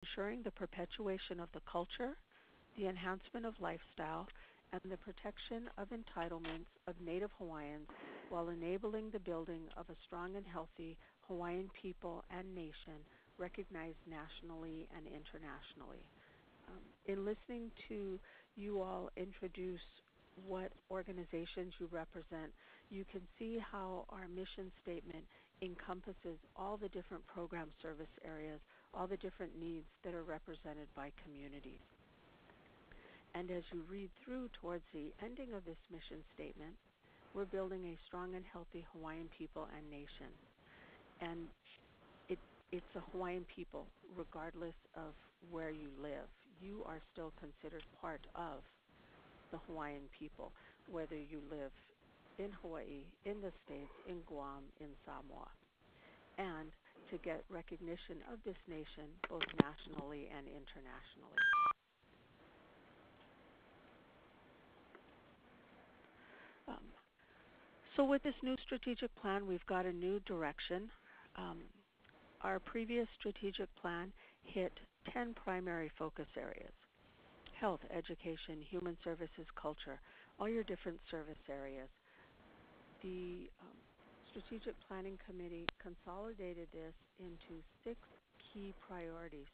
ensuring the perpetuation of the culture, the enhancement of lifestyle, and the protection of entitlements of Native Hawaiians while enabling the building of a strong and healthy Hawaiian people and nation recognized nationally and internationally. In listening to you all introduce what organizations you represent, you can see how our mission statement encompasses all the different program service areas, all the different needs that are represented by communities. And as you read through towards the ending of this mission statement, we're building a strong and healthy Hawaiian people and nation. And it's a Hawaiian people regardless of where you live. You are still considered part of the Hawaiian people, whether you live in Hawaii, in the States, in Guam, in Samoa. And to get recognition of this nation both nationally and internationally. So with this new strategic plan, we've got a new direction. Our previous strategic plan hit 10 primary focus areas: health, education, human services, culture, all your different service areas. The Strategic Planning Committee consolidated this into 6 key priorities,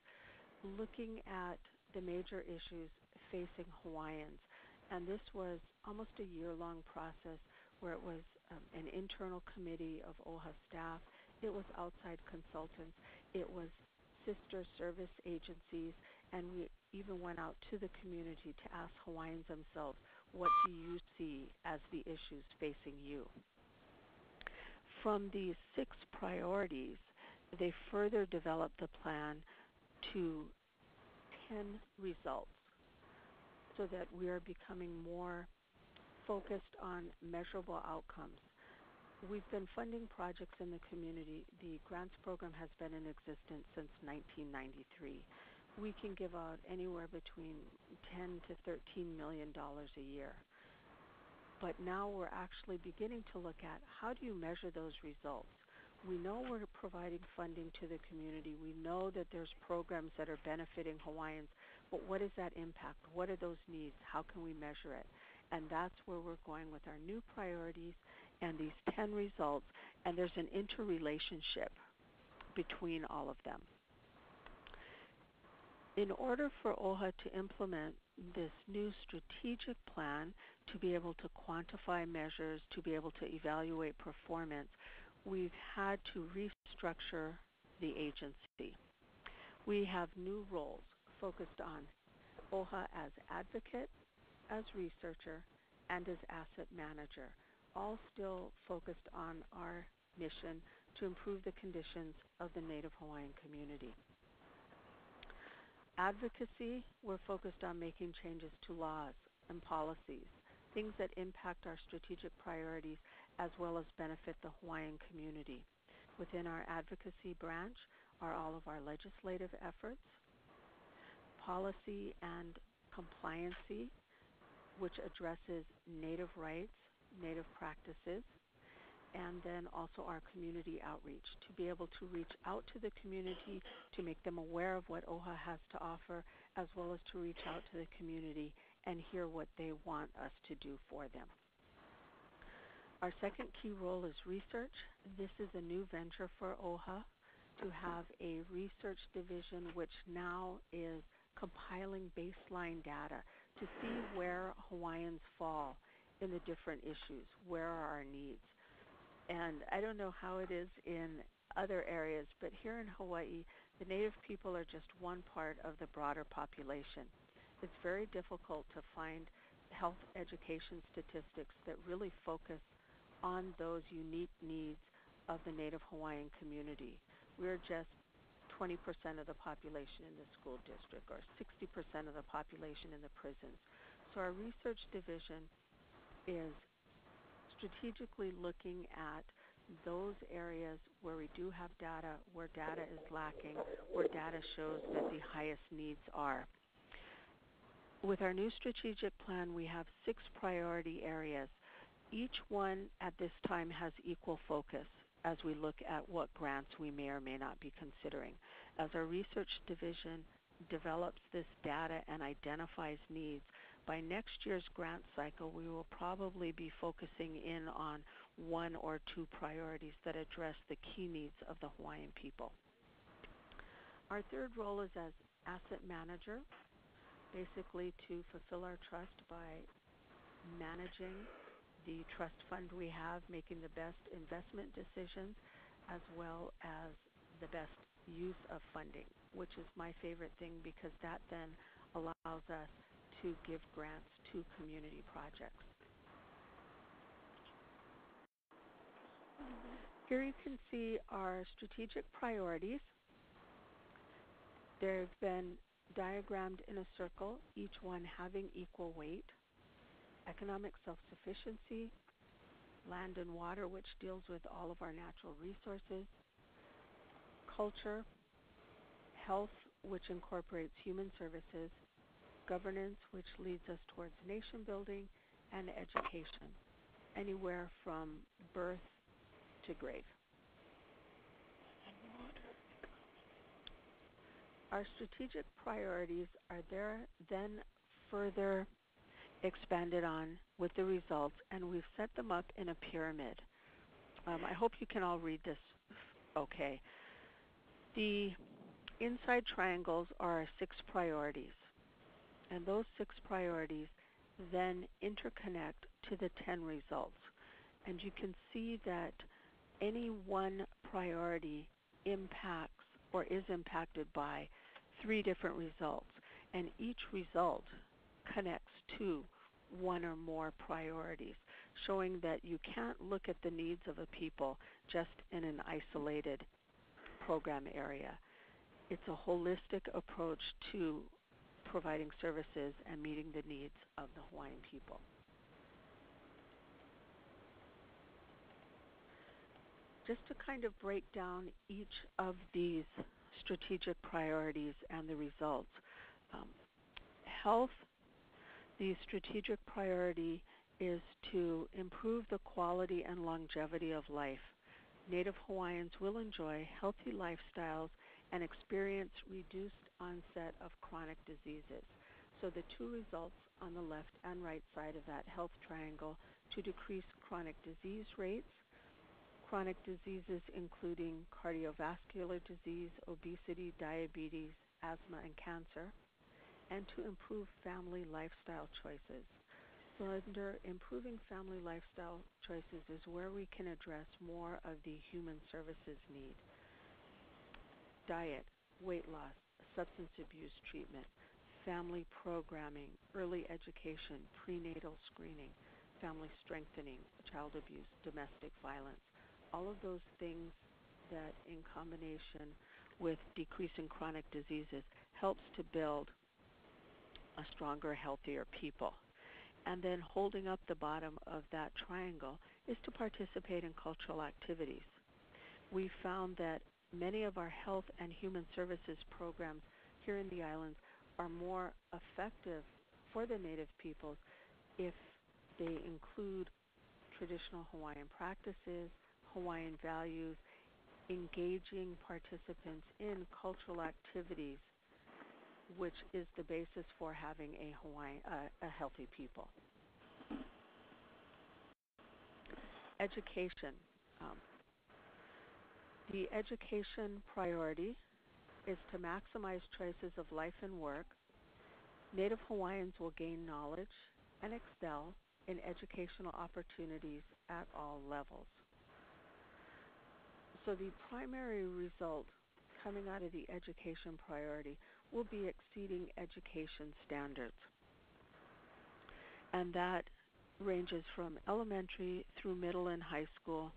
looking at the major issues facing Hawaiians. And this was almost a year-long process where it was an internal committee of OHA staff, it was outside consultants, it was sister service agencies, and we even went out to the community to ask Hawaiians themselves, what do you see as the issues facing you? From these 6 priorities, they further developed the plan to 10 results so that we are becoming more focused on measurable outcomes. We've been funding projects in the community. The grants program has been in existence since 1993. We can give out anywhere between $10 to $13 million a year. But now we're actually beginning to look at how do you measure those results. We know we're providing funding to the community. We know that there's programs that are benefiting Hawaiians, but what is that impact? What are those needs? How can we measure it? And that's where we're going with our new priorities and these 10 results, and there's an interrelationship between all of them. In order for OHA to implement this new strategic plan, to be able to quantify measures, to be able to evaluate performance, we've had to restructure the agency. We have new roles focused on OHA as advocate, as researcher, and as asset manager, all still focused on our mission to improve the conditions of the Native Hawaiian community. Advocacy, we're focused on making changes to laws and policies, things that impact our strategic priorities as well as benefit the Hawaiian community. Within our advocacy branch are all of our legislative efforts, policy and compliancy, which addresses Native rights, Native practices, and then also our community outreach, to be able to reach out to the community, to make them aware of what OHA has to offer, as well as to reach out to the community and hear what they want us to do for them. Our second key role is research. This is a new venture for OHA to have a research division which now is compiling baseline data to see where Hawaiians fall in the different issues, where are our needs. And I don't know how it is in other areas, but here in Hawaii, the Native people are just one part of the broader population. It's very difficult to find health education statistics that really focus on those unique needs of the Native Hawaiian community. We're just 20% of the population in the school district, or 60% of the population in the prisons. So our research division is strategically looking at those areas where we do have data, where data is lacking, where data shows that the highest needs are. With our new strategic plan, we have 6 priority areas. Each one at this time has equal focus as we look at what grants we may or may not be considering. As our research division develops this data and identifies needs, by next year's grant cycle, we will probably be focusing in on one or two priorities that address the key needs of the Hawaiian people. Our third role is as asset manager, basically to fulfill our trust by managing the trust fund we have, making the best investment decisions, as well as the best use of funding, which is my favorite thing because that then allows us to give grants to community projects. Here you can see our strategic priorities. They've been diagrammed in a circle, each one having equal weight. Economic self-sufficiency, land and water, which deals with all of our natural resources, culture, health, which incorporates human services, governance, which leads us towards nation building, and education, anywhere from birth to grave. Our strategic priorities are then further expanded on with the results, and we've set them up in a pyramid. I hope you can all read this okay. The inside triangles are our 6 priorities, and those 6 priorities then interconnect to the 10 results. And you can see that any one priority impacts or is impacted by 3 different results, and each result connects to one or more priorities, showing that you can't look at the needs of a people just in an isolated program area. It's a holistic approach to providing services and meeting the needs of the Hawaiian people. Just to kind of break down each of these strategic priorities and the results. Health, the strategic priority is to improve the quality and longevity of life. Native Hawaiians will enjoy healthy lifestyles and experience reduced onset of chronic diseases. So the 2 results on the left and right side of that health triangle: to decrease chronic disease rates, chronic diseases including cardiovascular disease, obesity, diabetes, asthma, and cancer, and to improve family lifestyle choices. So under improving family lifestyle choices is where we can address more of the human services need. Diet, weight loss, substance abuse treatment, family programming, early education, prenatal screening, family strengthening, child abuse, domestic violence. All of those things that in combination with decreasing chronic diseases helps to build a stronger, healthier people. And then holding up the bottom of that triangle is to participate in cultural activities. We found that many of our health and human services programs here in the islands are more effective for the Native peoples if they include traditional Hawaiian practices, Hawaiian values, engaging participants in cultural activities, which is the basis for having a healthy people. Education. The education priority is to maximize choices of life and work. Native Hawaiians will gain knowledge and excel in educational opportunities at all levels. So the primary result coming out of the education priority will be exceeding education standards. And that ranges from elementary through middle and high school,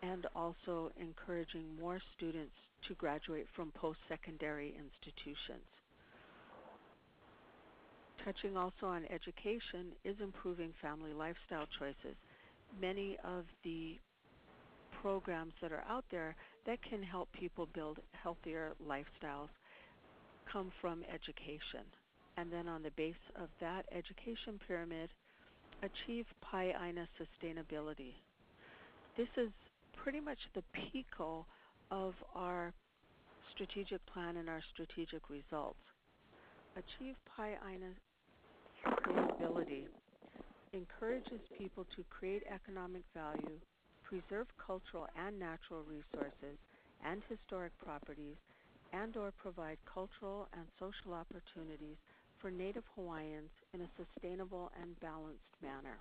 and also encouraging more students to graduate from post-secondary institutions. Touching also on education is improving family lifestyle choices. Many of the programs that are out there that can help people build healthier lifestyles come from education. And then on the base of that education pyramid, achieve Pai-Aina sustainability. This is pretty much the PICO of our strategic plan and our strategic results. Achieve Pai'aina sustainability encourages people to create economic value, preserve cultural and natural resources and historic properties, and/or provide cultural and social opportunities for Native Hawaiians in a sustainable and balanced manner.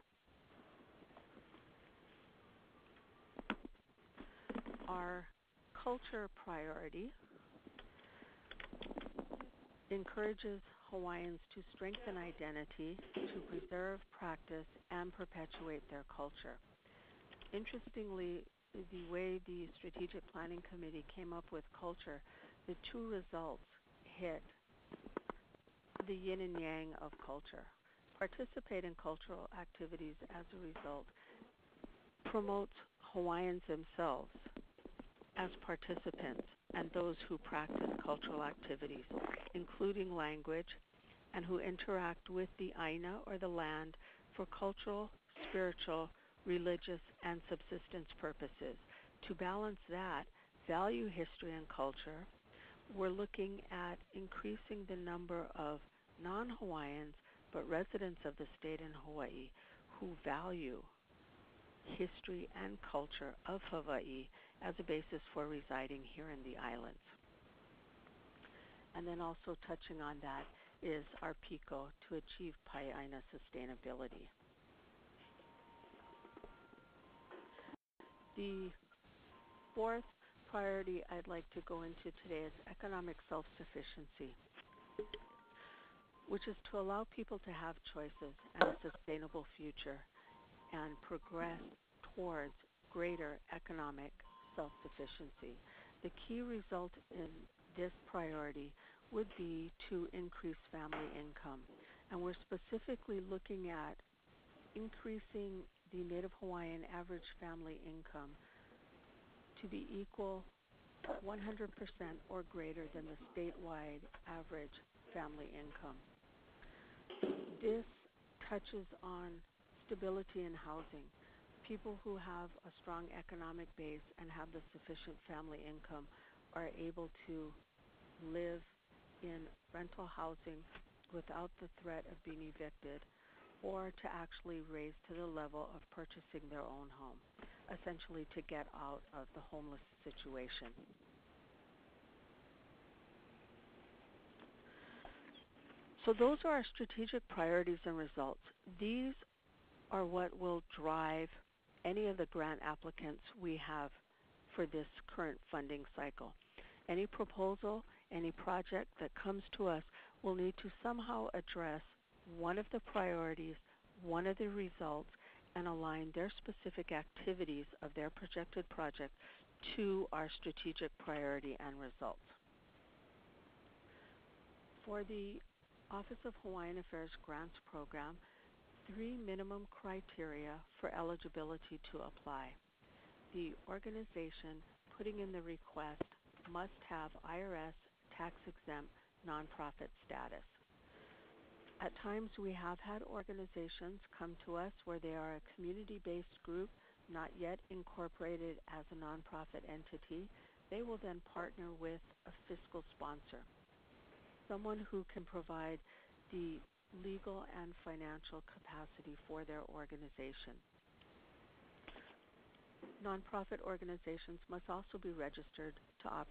Our culture priority encourages Hawaiians to strengthen identity, to preserve, practice, and perpetuate their culture. Interestingly, the way the Strategic Planning Committee came up with culture, the two results hit the yin and yang of culture. Participate in cultural activities as a result promotes Hawaiians themselves as participants and those who practice cultural activities, including language, and who interact with the Aina or the land for cultural, spiritual, religious, and subsistence purposes. To balance that, value history and culture, we're looking at increasing the number of non-Hawaiians but residents of the state in Hawaii who value history and culture of Hawaii as a basis for residing here in the islands. And then also touching on that is our PICO to achieve Pai'aina sustainability. The fourth priority I'd like to go into today is economic self-sufficiency, which is to allow people to have choices and a sustainable future and progress towards greater economic self-sufficiency. The key result in this priority would be to increase family income. And we're specifically looking at increasing the Native Hawaiian average family income to be equal 100% or greater than the statewide average family income. This touches on stability in housing. People who have a strong economic base and have the sufficient family income are able to live in rental housing without the threat of being evicted, or to actually raise to the level of purchasing their own home, essentially to get out of the homeless situation. So those are our strategic priorities and results. These are what will drive any of the grant applicants we have for this current funding cycle. Any proposal, any project that comes to us will need to somehow address one of the priorities, one of the results, and align their specific activities of their projected project to our strategic priority and results. For the Office of Hawaiian Affairs Grants Program, 3 minimum criteria for eligibility to apply. The organization putting in the request must have IRS tax-exempt nonprofit status. At times we have had organizations come to us where they are a community-based group, not yet incorporated as a nonprofit entity. They will then partner with a fiscal sponsor, someone who can provide the legal and financial capacity for their organization. Nonprofit organizations must also be registered to operate